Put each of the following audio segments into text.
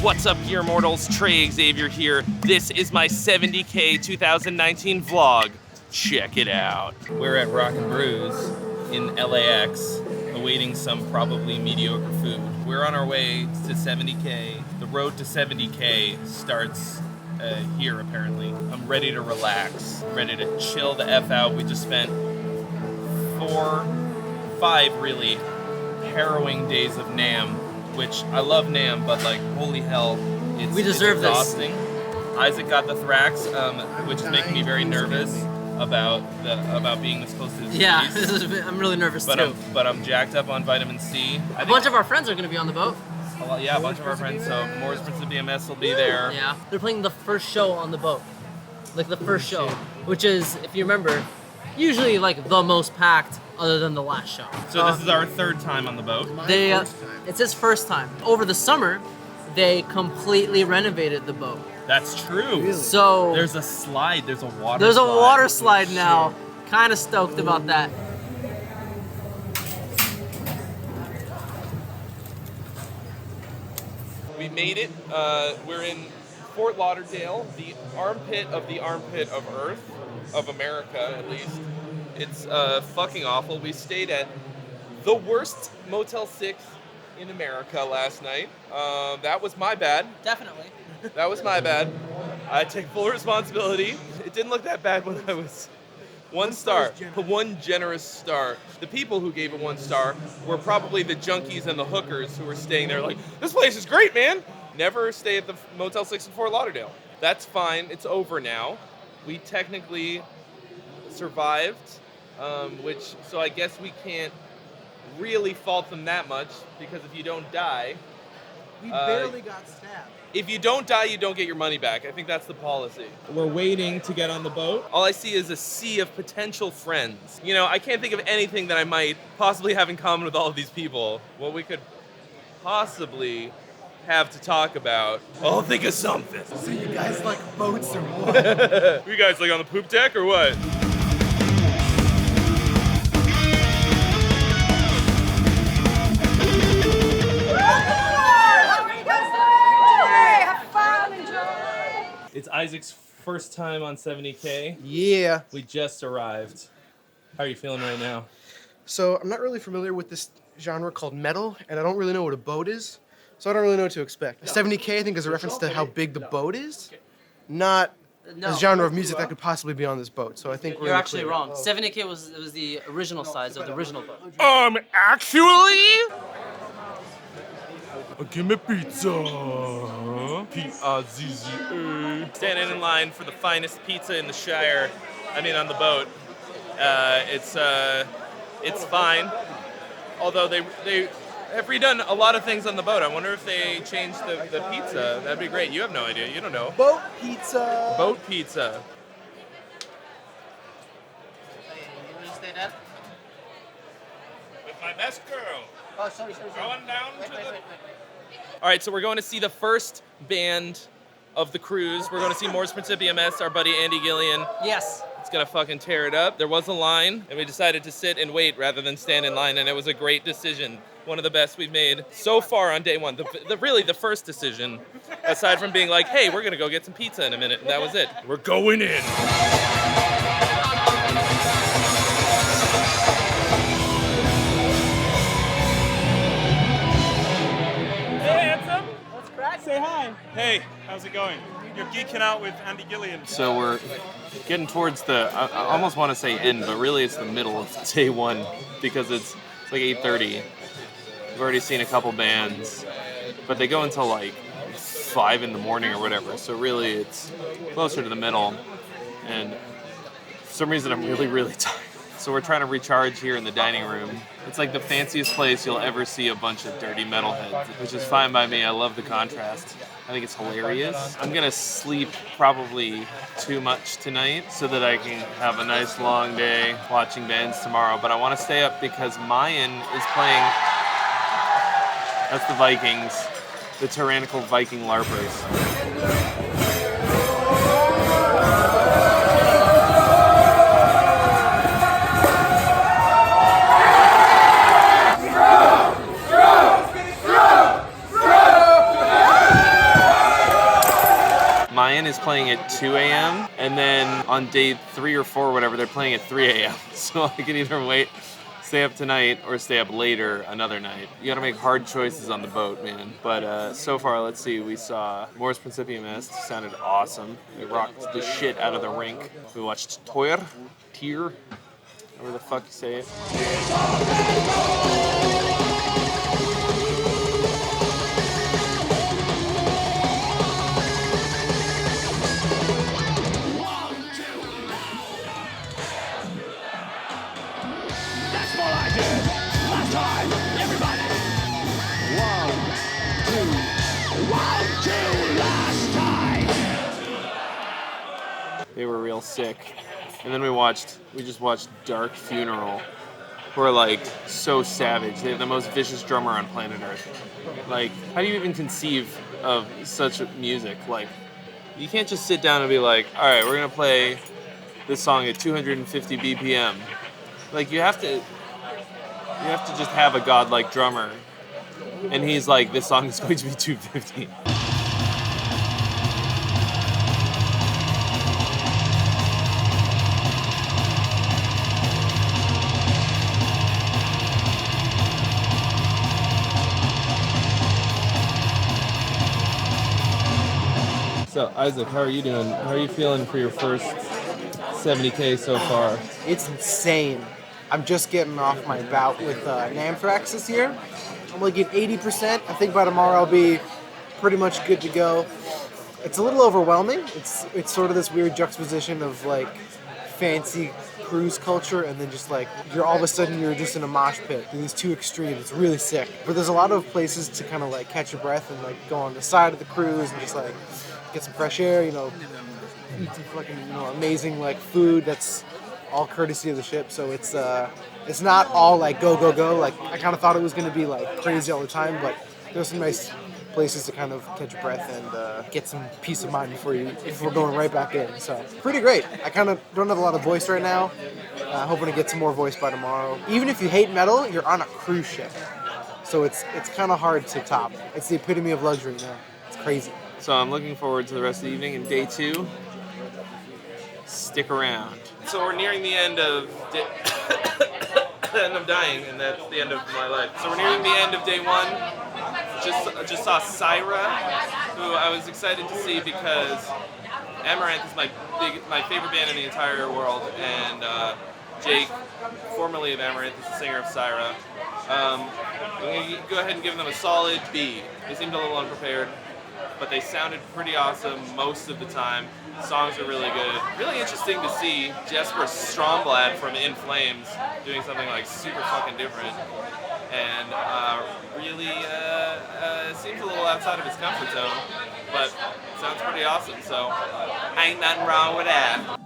What's up, Gear Mortals? Trey, Xavier here. This is my 70K 2019 vlog. Check it out. We're at Rock and Brews in LAX, awaiting some probably mediocre food. We're on our way to 70K. The road to 70K starts here, apparently. I'm ready to relax, ready to chill the F out. We just spent 5 really harrowing days of NAMM, which I love NAMM, but like, holy hell, it's exhausting. Isaac got the Thrax, which is making me very nervous about being this close to the release. I'm really nervous too. But I'm jacked up on vitamin C. A bunch of our friends are going to be on the boat. Yeah, a bunch of our friends. So Moore's Principium will be there. Yeah, they're playing the first show on the boat, like the first show, which is, if you remember, usually like the most packed, other than the last show. So this is our third time on the boat. It's his first time. Over the summer, they completely renovated the boat. That's true. Really? So there's a slide. There's a water. There's a water slide now. Kind of stoked about that. We made it. We're in Fort Lauderdale, the armpit of Earth, of America at least. It's fucking awful. We stayed at the worst Motel 6 in America last night. That was my bad. Definitely. That was my bad. I take full responsibility. It didn't look that bad when I was 1 star. One generous star. The people who gave it 1 star were probably the junkies and the hookers who were staying there like, this place is great, man. Never stay at the Motel 6 in Fort Lauderdale. That's fine. It's over now. We technically survived, so I guess we can't really fault them that much, because if you don't die... We barely got stabbed. If you don't die, you don't get your money back. I think that's the policy. We're waiting to get on the boat. All I see is a sea of potential friends. You know, I can't think of anything that I might possibly have in common with all of these people. What we could possibly have to talk about. I'll think of something. So you guys like boats or what? You guys like on the poop deck or what? It's Isaac's first time on 70K. Yeah. We just arrived. How are you feeling right now? So I'm not really familiar with this genre called metal, and I don't really know what a boat is, so I don't really know what to expect. 70K, I think, is a reference to how big the boat is, not a genre of music that could possibly be on this boat. So I think you're actually wrong. 70K was the original size of the original boat. Actually? Give me pizza. P-I-Z-Z-A. Standing in line for the finest pizza in the Shire. I mean, on the boat. It's fine. Although they have redone a lot of things on the boat. I wonder if they changed the pizza. That'd be great. You have no idea. You don't know. Boat pizza. Boat pizza. You stay dead? With my best girl. Oh, sorry. Going down to the... All right, so we're going to see the first band of the cruise. We're going to see Moore's Principium, our buddy Andy Gillion. Yes. It's going to fucking tear it up. There was a line, and we decided to sit and wait rather than stand in line, and it was a great decision. One of the best we've made so far on day one. Really the first decision, aside from being like, hey, we're going to go get some pizza in a minute. And that was it. We're going in. Say hi. Hey. How's it going? You're geeking out with Andy Gillion. So we're getting towards the, I almost want to say end, but really it's the middle of day one, because it's like 8:30. We've already seen a couple bands, but they go until like 5 in the morning or whatever. So really it's closer to the middle. And for some reason I'm really, really tired. So we're trying to recharge here in the dining room. It's like the fanciest place you'll ever see a bunch of dirty metalheads, which is fine by me. I love the contrast. I think it's hilarious. I'm gonna sleep probably too much tonight so that I can have a nice long day watching bands tomorrow. But I wanna stay up because Mayan is playing, that's the Vikings, the tyrannical Viking LARPers. Zion is playing at 2 a.m. and then on day 3 or 4 or whatever, they're playing at 3 a.m. So I can either wait, stay up tonight, or stay up later another night. You gotta make hard choices on the boat, man. But so far, let's see, we saw Morris Principium Est, sounded awesome. They rocked the shit out of the rink. We watched Tier, however the fuck you say it. They were real sick. And then we just watched Dark Funeral, who are like so savage. They have the most vicious drummer on planet Earth. Like, how do you even conceive of such music? Like, you can't just sit down and be like, all right, we're gonna play this song at 250 BPM. Like, you have to just have a godlike drummer. And he's like, this song is going to be 250. So, Isaac, how are you doing? How are you feeling for your first 70K so far? It's insane. I'm just getting off my bout with Namthrax this year. I'm like at 80%. I think by tomorrow I'll be pretty much good to go. It's a little overwhelming. It's sort of this weird juxtaposition of like fancy cruise culture and then just like you're all of a sudden you're just in a mosh pit. These two extremes. It's really sick. But there's a lot of places to kind of like catch your breath and like go on the side of the cruise and just like get some fresh air, you know, eat some fucking, you know, amazing like food that's all courtesy of the ship. So it's not all like go go go. Like I kind of thought it was gonna be like crazy all the time, but there's some nice places to kind of catch your breath and get some peace of mind before we're going right back in. So pretty great. I kind of don't have a lot of voice right now. Hoping to get some more voice by tomorrow. Even if you hate metal, you're on a cruise ship, so it's kind of hard to top. It's the epitome of luxury, man. It's crazy. So I'm looking forward to the rest of the evening and day 2. Stick around. So we're nearing the end of and I'm dying, and that's the end of my life. So we're nearing the end of day 1. Just saw Syra, who I was excited to see because Amaranth is my favorite band in the entire world, and Jake, formerly of Amaranth, is the singer of Syra. I'm going to go ahead and give them a solid B. They seemed a little unprepared, but they sounded pretty awesome most of the time. Songs are really good. Really interesting to see Jesper Stromblad from In Flames doing something like super fucking different, and really seems a little outside of his comfort zone, but sounds pretty awesome. So ain't nothing wrong with that.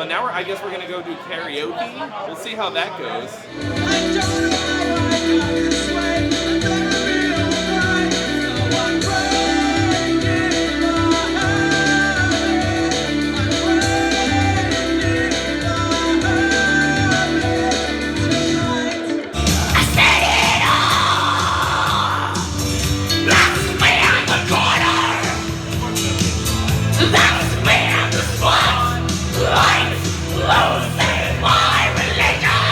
Now I guess we're gonna go do karaoke. We'll see how that goes. Losing my religion.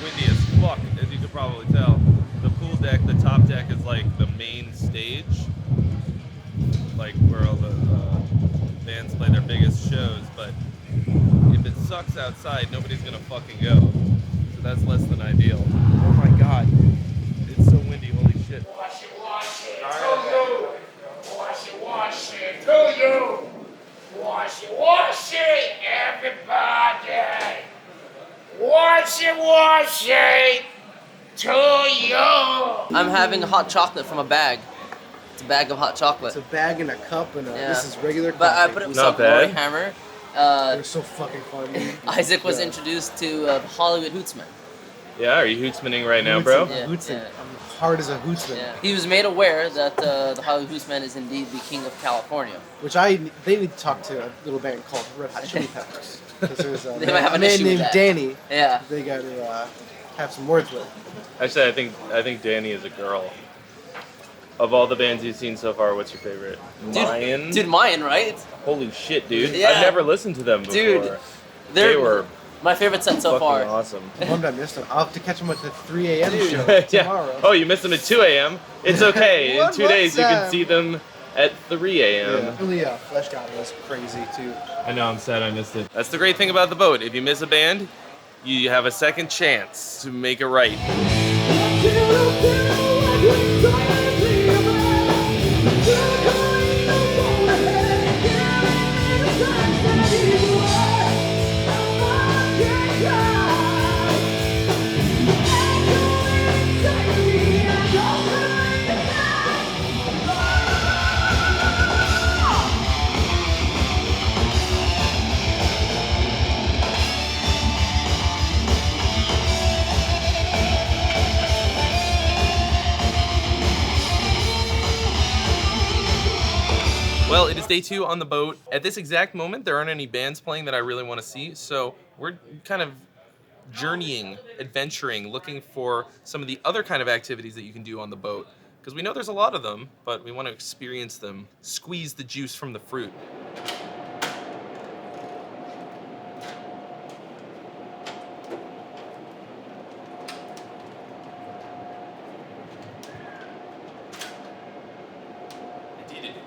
windy as fuck, as you could probably tell. The pool deck, the top deck is like the main stage, like where all the bands play their biggest shows, but if it sucks outside, nobody's gonna fucking go. So that's less than ideal. Oh my god. It's so windy, holy shit. Wash it to you. Wash it to you. Wash it, everybody. Wash it to you. I'm having hot chocolate from a bag. It's a bag of hot chocolate. It's a bag and a cup, and Yeah. this is regular coffee. But I put it with Not some glory bad. hammer. They're so fucking fun. Isaac was Yeah. introduced to the Hollywood Hootsman. Yeah, are you hootsmaning right now, bro? Yeah, Hootsman. yeah. I'm hard as a hootsman. Yeah. He was made aware that the Hollywood Hootsman is indeed the king of California. Which they need to talk to a little band called Red Hot Chili Peppers. Because there's They might have a an man issue with named that. Danny. Yeah. They got to have some words with. Actually, I think Danny is a girl. Of all the bands you've seen so far, what's your favorite? Mayan? Dude, Mayan, right? Holy shit, dude. Yeah. I've never listened to them before. Dude, They were my favorite set so fucking far. awesome. I'm bummed I missed them. I'll have to catch them at the 3 a.m. show Yeah. tomorrow. Oh, you missed them at 2 a.m.? It's okay. In What 2 days, you can time? see them at 3 a.m. Yeah. Really, Flesh God was crazy too. I know, I'm sad I missed it. That's the great thing about the boat. If you miss a band, you have a second chance to make it right. Well, it is day 2 on the boat. At this exact moment, there aren't any bands playing that I really want to see, so we're kind of journeying, adventuring, looking for some of the other kind of activities that you can do on the boat. Because we know there's a lot of them, but we want to experience them, squeeze the juice from the fruit.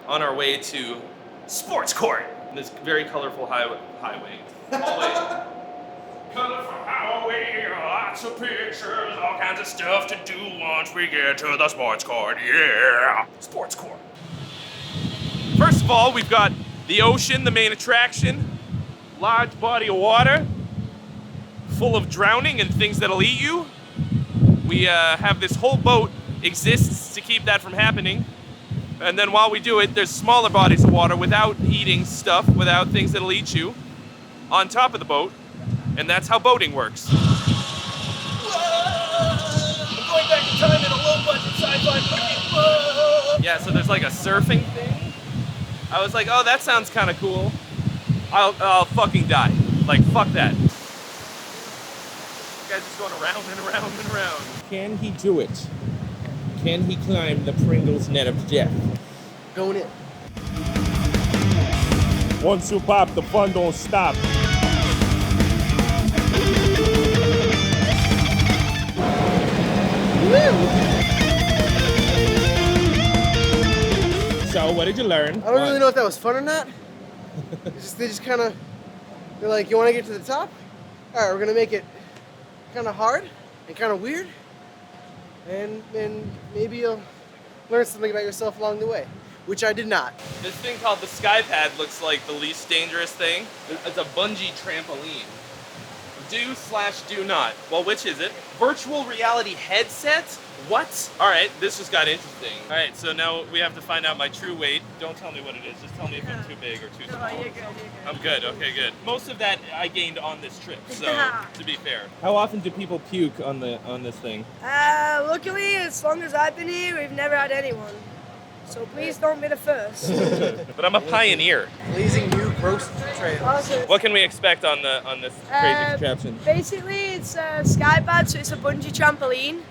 On our way to Sports Court, this very colorful hallway. Colorful highway, lots of pictures, all kinds of stuff to do once we get to the sports court. Yeah, sports court. First of all, we've got the ocean, the main attraction, large body of water, full of drowning and things that'll eat you. We have this whole boat exists to keep that from happening. And then while we do it, there's smaller bodies of water without eating stuff, without things that'll eat you, on top of the boat. And that's how boating works. I'm going back in time in a low-budget sci-fi movie. Yeah, so there's like a surfing thing. I was like, oh, that sounds kind of cool. I'll fucking die. Like, fuck that. This guy's just going around and around and around. Can he do it? Can he climb the Pringles net of death? Going in. Once you pop, the fun don't stop. So, what did you learn? I don't really know if that was fun or not. They just kind of, they're like, you want to get to the top? All right, we're gonna make it kind of hard and kind of weird, and maybe you'll learn something about yourself along the way, which I did not. This thing called the Sky Pad looks like the least dangerous thing. It's a bungee trampoline. Do/do not. Well, which is it? Virtual reality headset? What? All right, this just got interesting. All right, so now we have to find out my true weight. Don't tell me what it is. Just tell me if I'm too big or too small. Oh, you're good. I'm good. Okay, good. Most of that I gained on this trip, so to be fair. How often do people puke on this thing? Luckily, as long as I've been here, we've never had anyone. So please don't be the first. But I'm a pioneer. Blazing new gross trails. Also, What can we expect on this crazy contraption? basically, it's a sky pad, so it's a bungee trampoline.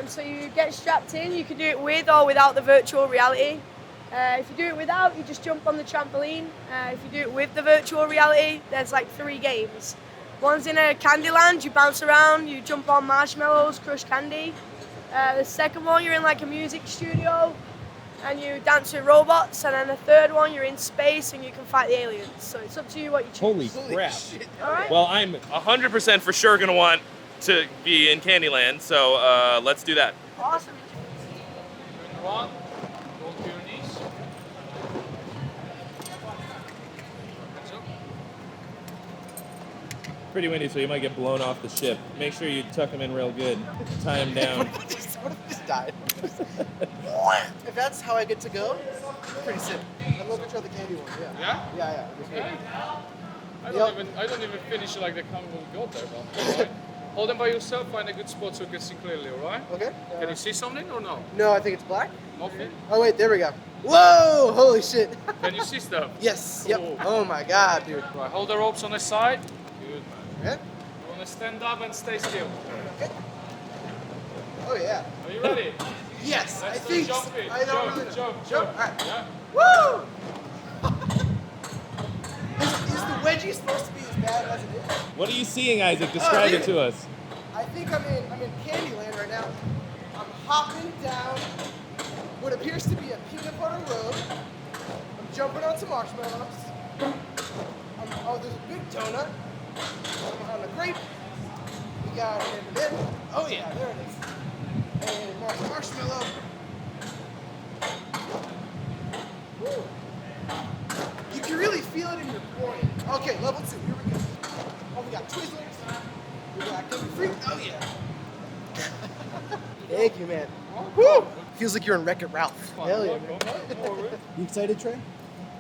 So you get strapped in. You can do it with or without the virtual reality. If you do it without, you just jump on the trampoline. If you do it with the virtual reality, there's like 3 games. One's in a candy land, you bounce around, you jump on marshmallows, crush candy. The second one, you're in like a music studio and you dance with robots. And then the third one, you're in space and you can fight the aliens. So it's up to you what you choose. Holy crap. All right. Well, I'm 100% for sure gonna want to be in Candyland, so let's do that. Awesome. One, go to your knees. pretty windy, so you might get blown off the ship. Make sure you tuck him in real good. Tie him down. What if I just died? If that's how I get to go, pretty sick. I'm gonna try the candy one. Yeah. Yeah? Yeah. I don't even finish like the camera got there, but alright. Hold them by yourself, find a good spot so you can see clearly, alright? Okay. Can you see something or no? No, I think it's black. Nothing? Oh wait, there we go. Whoa! Holy shit. Can you see stuff? Yes. Yep. Cool. Oh my god, dude. Right, hold the ropes on the side. Good, man. Yeah. You want to stand up and stay still. Oh yeah. Are you ready? Yes. Let's I do think. jumping. I don't Jump, really know. jump. All right. Yeah. Woo! Is the wedgie supposed to be as bad as it is? What are you seeing, Isaac? Describe it to us. I think I'm in Candyland right now. I'm hopping down what appears to be a peanut butter road. I'm jumping on some marshmallows. Oh, there's a big donut. I'm on a grape. We got an M&M. Oh yeah, there it is. And more marshmallow. Woo. You can really feel it in your groin. Okay, level 2. Here we go. Oh, we got Twizzlers. We got gluten free. Oh yeah. Thank you, man. Woo! Feels like you're in Wreck-It Ralph. Hell yeah, man. You excited, Trey?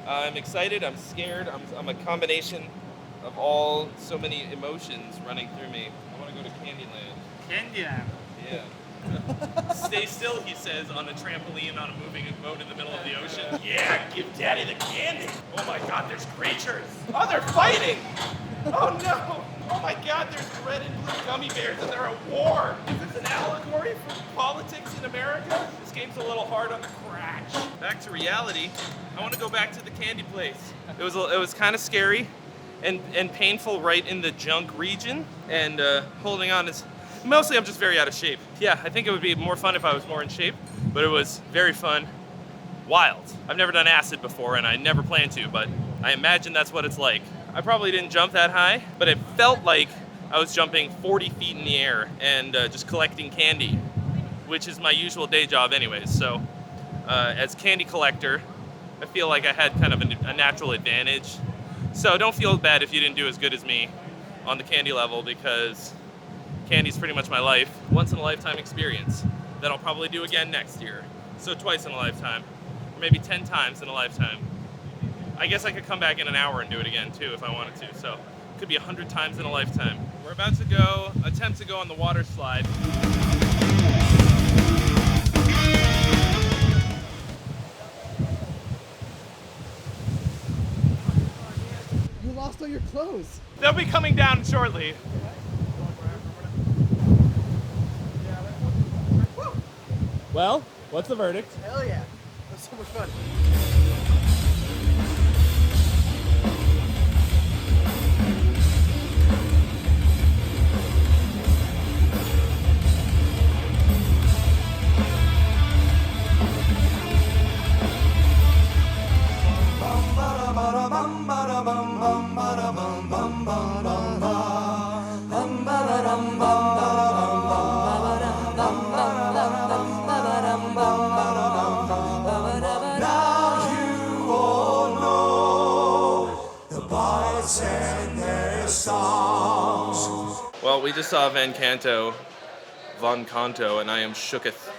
I'm excited, I'm scared, I'm a combination of all so many emotions running through me. I want to go to Candyland. Candyland. Yeah. Stay still, he says, on a trampoline on a moving boat in the middle of the ocean. Yeah, give daddy the candy. Oh my god, there's creatures. Oh, they're fighting. Oh no. Oh my god, there's red and blue gummy bears and they're at war. Is this an allegory for politics in America? This game's a little hard on the crotch. Back to reality. I want to go back to the candy place. It was kind of scary and painful right in the junk region. And holding on is... Mostly I'm just very out of shape. Yeah, I think it would be more fun if I was more in shape, but it was very fun. Wild. I've never done acid before and I never plan to, but I imagine that's what it's like. I probably didn't jump that high, but it felt like I was jumping 40 feet in the air and just collecting candy, which is my usual day job anyways. So as candy collector, I feel like I had kind of a natural advantage. So don't feel bad if you didn't do as good as me on the candy level, because candy's pretty much my life. Once in a lifetime experience that I'll probably do again next year. So twice in a lifetime, or maybe 10 times in a lifetime. I guess I could come back in an hour and do it again too if I wanted to. So it could be 100 times in a lifetime. We're about to attempt to go on the water slide. You lost all your clothes. They'll be coming down shortly. Well, what's the verdict? Hell yeah. That's so much fun. Well, we just saw Von Canto, and I am shooketh.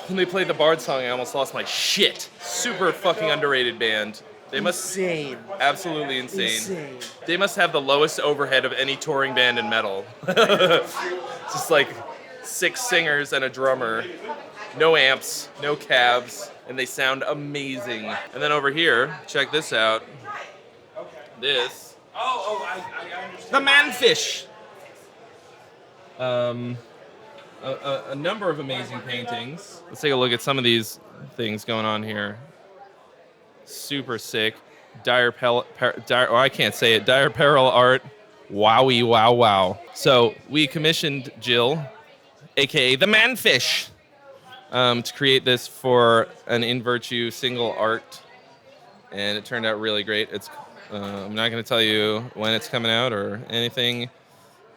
When they played the Bard song, I almost lost my shit. Super fucking underrated band. They must Insane. absolutely insane. Insane. They must have the lowest overhead of any touring band in metal. Just like 6 singers and a drummer, no amps, no cabs, and they sound amazing. And then over here, check this out. This. I understand. The Manfish. A number of amazing paintings. Let's take a look at some of these things going on here. Super sick. Dire peril art. Wowie, wow, wow. So we commissioned Jill, aka the Manfish, to create this for an In Virtue single art, and it turned out really great. It's I'm not going to tell you when it's coming out or anything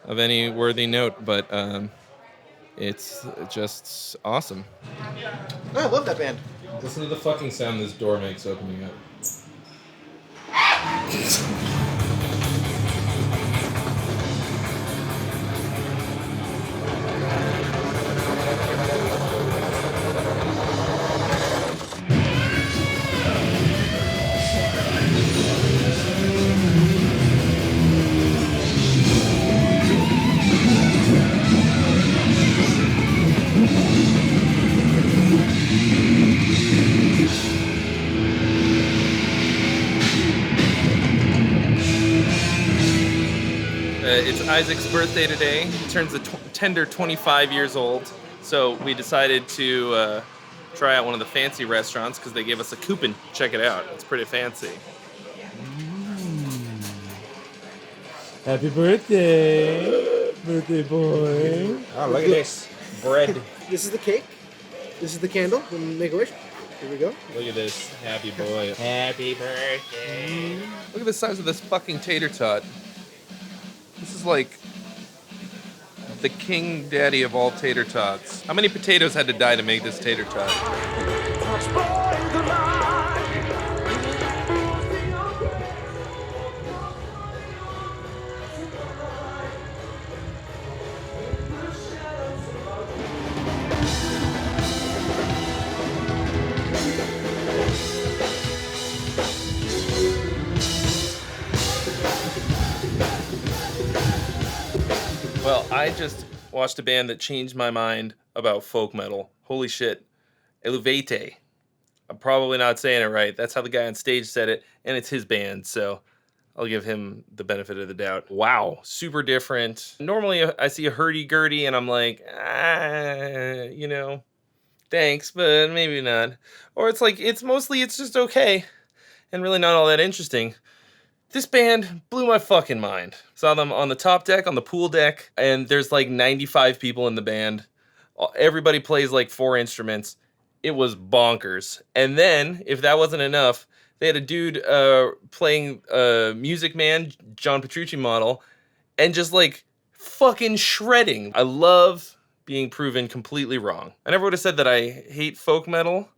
of any worthy note, but it's just awesome. Oh, I love that band. Listen to the fucking sound this door makes opening up. It's Isaac's birthday today. He turns a tender 25 years old. So we decided to try out one of the fancy restaurants because they gave us a coupon. Check it out. It's pretty fancy. Happy birthday, birthday boy. Oh, look at this. Bread. This is the cake. This is the candle from Make-A-Wish. Here we go. Look at this. Happy boy. Happy birthday. Look at the size of this fucking tater tot. This is like the king daddy of all tater tots. How many potatoes had to die to make this tater tot? Well, I just watched a band that changed my mind about folk metal. Holy shit. Eluvete. I'm probably not saying it right. That's how the guy on stage said it, and it's his band, so I'll give him the benefit of the doubt. Wow, super different. Normally I see a hurdy-gurdy and I'm like, you know, thanks, but maybe not. Or it's like, it's just okay, and really not all that interesting. This band blew my fucking mind. Saw them on the top deck, on the pool deck, and there's like 95 people in the band. Everybody plays like 4 instruments. It was bonkers. And then, if that wasn't enough, they had a dude playing Music Man, John Petrucci model, and just like fucking shredding. I love being proven completely wrong. I never would have said that I hate folk metal,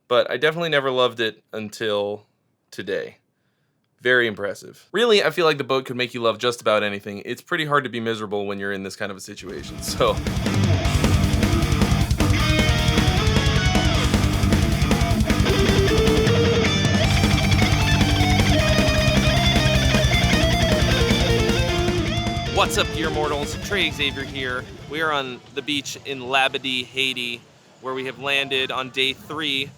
but I definitely never loved it until today. Very impressive. Really, I feel like the boat could make you love just about anything. It's pretty hard to be miserable when you're in this kind of a situation, so. What's up, Gear Mortals? Trey, Xavier here. We are on the beach in Labadee, Haiti, where we have landed on day 3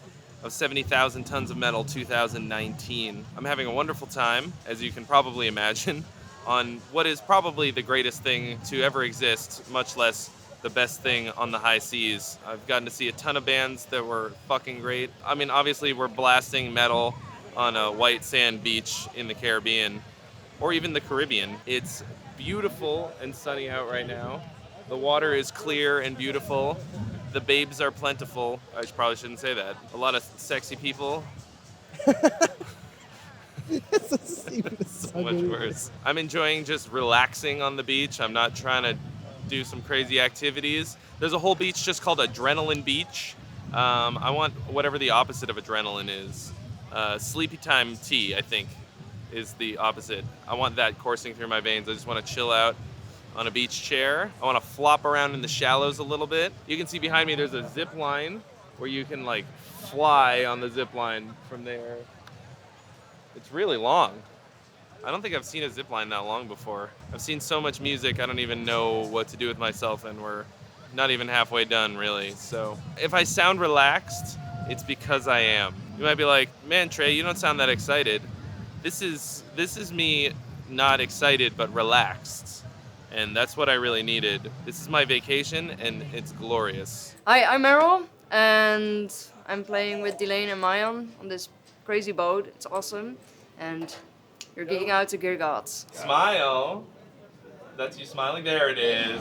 of 70,000 Tons of Metal 2019. I'm having a wonderful time, as you can probably imagine, on what is probably the greatest thing to ever exist, much less the best thing on the high seas. I've gotten to see a ton of bands that were fucking great. I mean, obviously we're blasting metal on a white sand beach in the Caribbean, or even the Caribbean. It's beautiful and sunny out right now. The water is clear and beautiful. The babes are plentiful. I probably shouldn't say that. A lot of sexy people. So much worse. I'm enjoying just relaxing on the beach. I'm not trying to do some crazy activities. There's a whole beach just called Adrenaline Beach. I want whatever the opposite of adrenaline is. Sleepy time tea, I think, is the opposite. I want that coursing through my veins. I just want to chill out on a beach chair. I want to flop around in the shallows a little bit. You can see behind me there's a zip line where you can like fly on the zip line from there. It's really long. I don't think I've seen a zip line that long before. I've seen so much music, I don't even know what to do with myself, and we're not even halfway done, really. So if I sound relaxed, it's because I am. You might be like, man, Trey, you don't sound that excited. This is me not excited, but relaxed. And that's what I really needed. This is my vacation, and it's glorious. Hi, I'm Meryl, and I'm playing with Delane and Mayan on this crazy boat. It's awesome, and you're geeking out to Gear Gods. Smile. That's you smiling. There it is.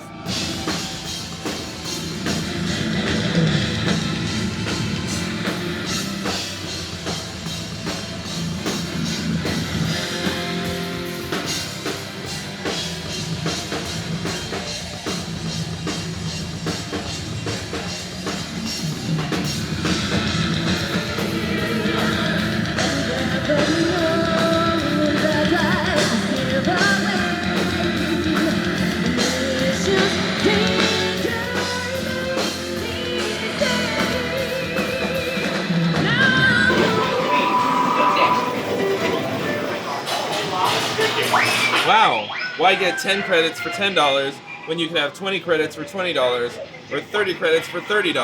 Wow, why get 10 credits for $10 when you can have 20 credits for $20 or 30 credits for $30?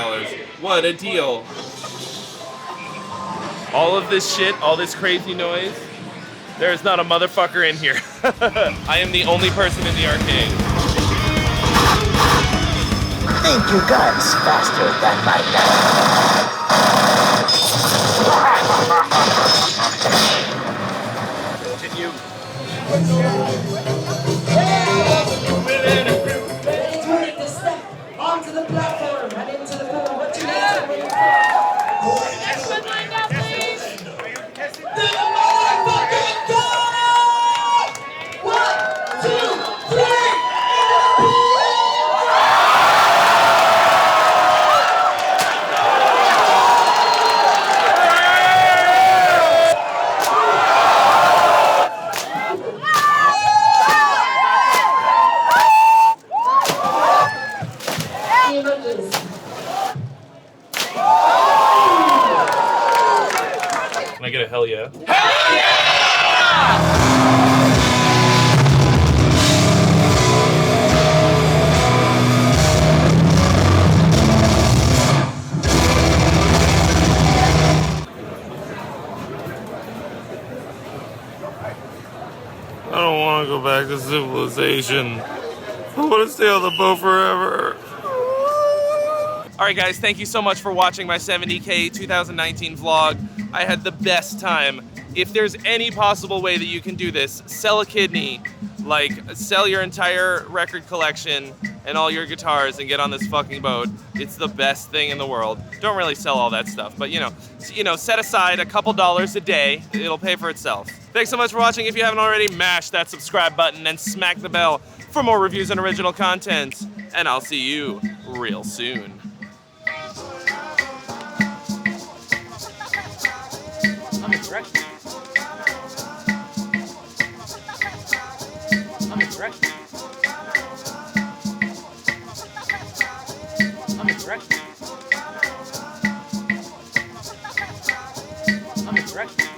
What a deal. All of this shit, all this crazy noise, there is not a motherfucker in here. I am the only person in the arcade. Think your gun's faster than my Continue. Onto the platform and into the pool. What you Next one lined up, please. Can I get a hell yeah? I don't want to go back to civilization. I want to stay on the boat forever. Alright guys, thank you so much for watching my 70K 2019 vlog. I had the best time. If there's any possible way that you can do this, sell a kidney, like sell your entire record collection and all your guitars and get on this fucking boat. It's the best thing in the world. Don't really sell all that stuff, but you know, set aside a couple dollars a day. It'll pay for itself. Thanks so much for watching. If you haven't already, mash that subscribe button and smack the bell for more reviews and original content. And I'll see you real soon. I'm correct. I'm correct. I'm correct. I'm correct.